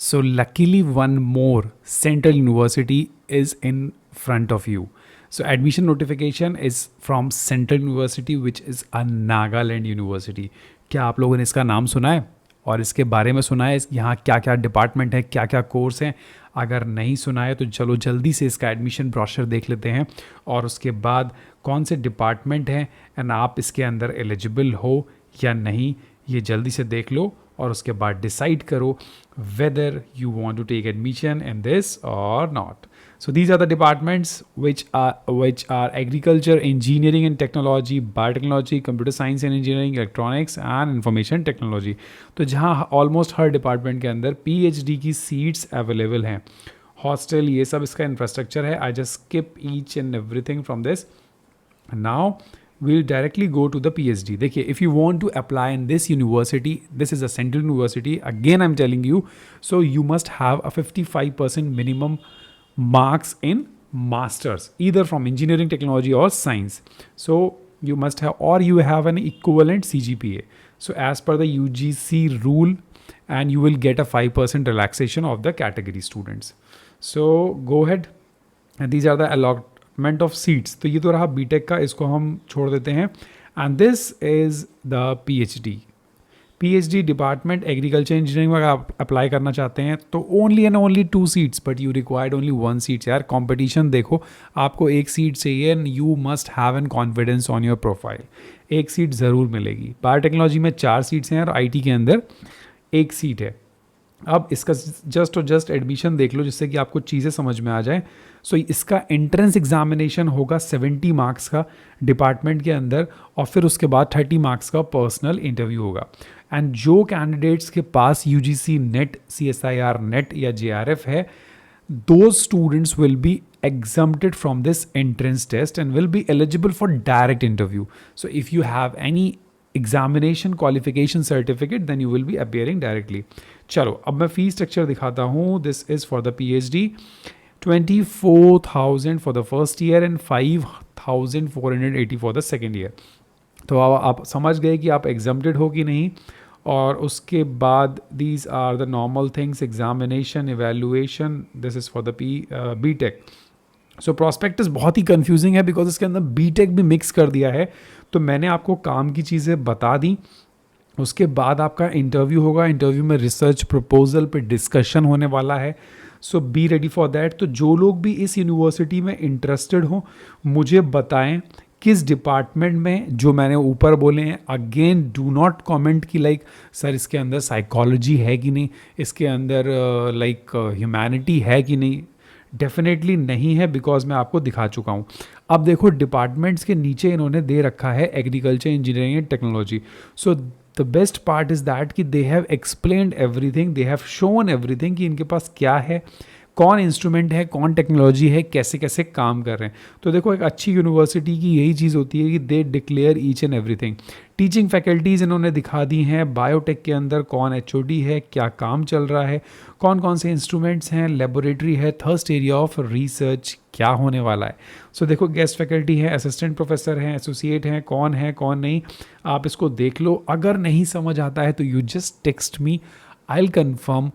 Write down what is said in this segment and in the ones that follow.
So luckily one more Central University is in front of you. So admission notification is from Central University which is a Nagaland University. क्या आप लोगों ने इसका नाम सुना है और इसके बारे में सुना है यहाँ क्या क्या डिपार्टमेंट है, क्या क्या कोर्स हैं? अगर नहीं सुना है तो चलो जल्दी से इसका एडमिशन ब्रोशर देख लेते हैं और उसके बाद कौन से डिपार्टमेंट हैं एंड आप इसके अंदर एलिजिबल हो या नहीं, ये जल्दी से देख लो और उसके बाद डिसाइड करो whether you want to take admission in this or not. So these are the departments which are agriculture, engineering and technology, biotechnology, computer science and engineering, electronics and information technology. तो जहाँ almost हर department के अंदर PhD की seats available हैं. Hostel ये सब इसका infrastructure है. I just skip each and everything from this. Now we'll directly go to the PhD. देखिए, if you want to apply in this university, this is a central university, again I'm telling you, so you must have a 55% minimum marks in masters, either from engineering, technology or science. So you must have, or you have an equivalent CGPA. So as per the UGC rule, and you will get a 5% relaxation of the category students. So go ahead, and these are the allotment of seats. तो ये तो रहा BTech का, इसको हम छोड़ देते हैं. And this is the PhD department agriculture engineering में आप अप्लाई करना चाहते हैं तो only and only 2 seats, but you required only 1 seats. यार कंपटीशन देखो, आपको 1 सीट चाहिए and you must have an confidence on your profile. 1 seat ज़रूर मिलेगी. बायोटेक्नोलॉजी में 4 सीट्स हैं और IT के अंदर 1 सीट है. अब इसका जस्ट एडमिशन देख लो जिससे कि आपको चीज़ें समझ में आ जाए. सो इसका एंट्रेंस एग्जामिनेशन होगा 70 मार्क्स का डिपार्टमेंट के अंदर और फिर उसके बाद 30 मार्क्स का पर्सनल इंटरव्यू होगा. एंड जो कैंडिडेट्स के पास UGC नेट, CSIR नेट या JRF है, those students will be exempted from this entrance test and will be eligible for direct interview. So if you have any examination qualification certificate, then you will be appearing directly. चलो अब मैं fee structure दिखाता हूँ. This is for the PhD 24,000 for the first year and 5,480 for the second year. तो आप समझ गए कि आप एग्जम्प्टेड हो कि नहीं. और उसके बाद these are the normal things, examination, evaluation. This is for the BTech. So prospectus बहुत ही कंफ्यूजिंग है बिकॉज इसके अंदर BTech भी मिक्स कर दिया है. तो मैंने आपको काम की चीज़ें बता दी. उसके बाद आपका इंटरव्यू होगा. इंटरव्यू में रिसर्च प्रपोजल पे डिस्कशन होने वाला है. सो बी रेडी फॉर दैट. तो जो लोग भी इस यूनिवर्सिटी में इंटरेस्टेड हो मुझे बताएं किस डिपार्टमेंट में, जो मैंने ऊपर बोले हैं. अगेन डू नॉट कमेंट कि लाइक सर इसके अंदर साइकोलॉजी है कि नहीं, इसके अंदर लाइक ह्यूमैनिटी है कि नहीं. डेफिनेटली नहीं है बिकॉज मैं आपको दिखा चुका हूँ. अब देखो डिपार्टमेंट्स के नीचे इन्होंने दे रखा है agriculture, engineering and technology. So the best part is that कि they have explained everything, they have shown everything कि इनके पास क्या है, कौन इंस्ट्रूमेंट है, कौन टेक्नोलॉजी है, कैसे कैसे काम कर रहे हैं. तो देखो एक अच्छी यूनिवर्सिटी की यही चीज़ होती है कि they declare each and everything. Teaching faculties इन्होंने दिखा दी हैं. बायोटेक के अंदर कौन HOD है, क्या काम चल रहा है, कौन कौन से इंस्ट्रूमेंट्स हैं, लेबोरेटरी है, थर्स्ट एरिया ऑफ रिसर्च क्या होने वाला है. सो देखो गेस्ट फैकल्टी है, असिस्टेंट प्रोफेसर हैं, एसोसिएट हैं, कौन नहीं, आप इसको देख लो. अगर नहीं समझ आता है तो you just text me, I will confirm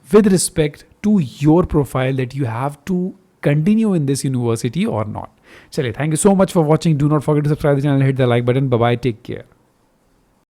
with respect to your profile that you have to continue in this university or not. Chale, thank you so much for watching. Do not forget to subscribe to the channel, hit the like button. Bye bye, take care.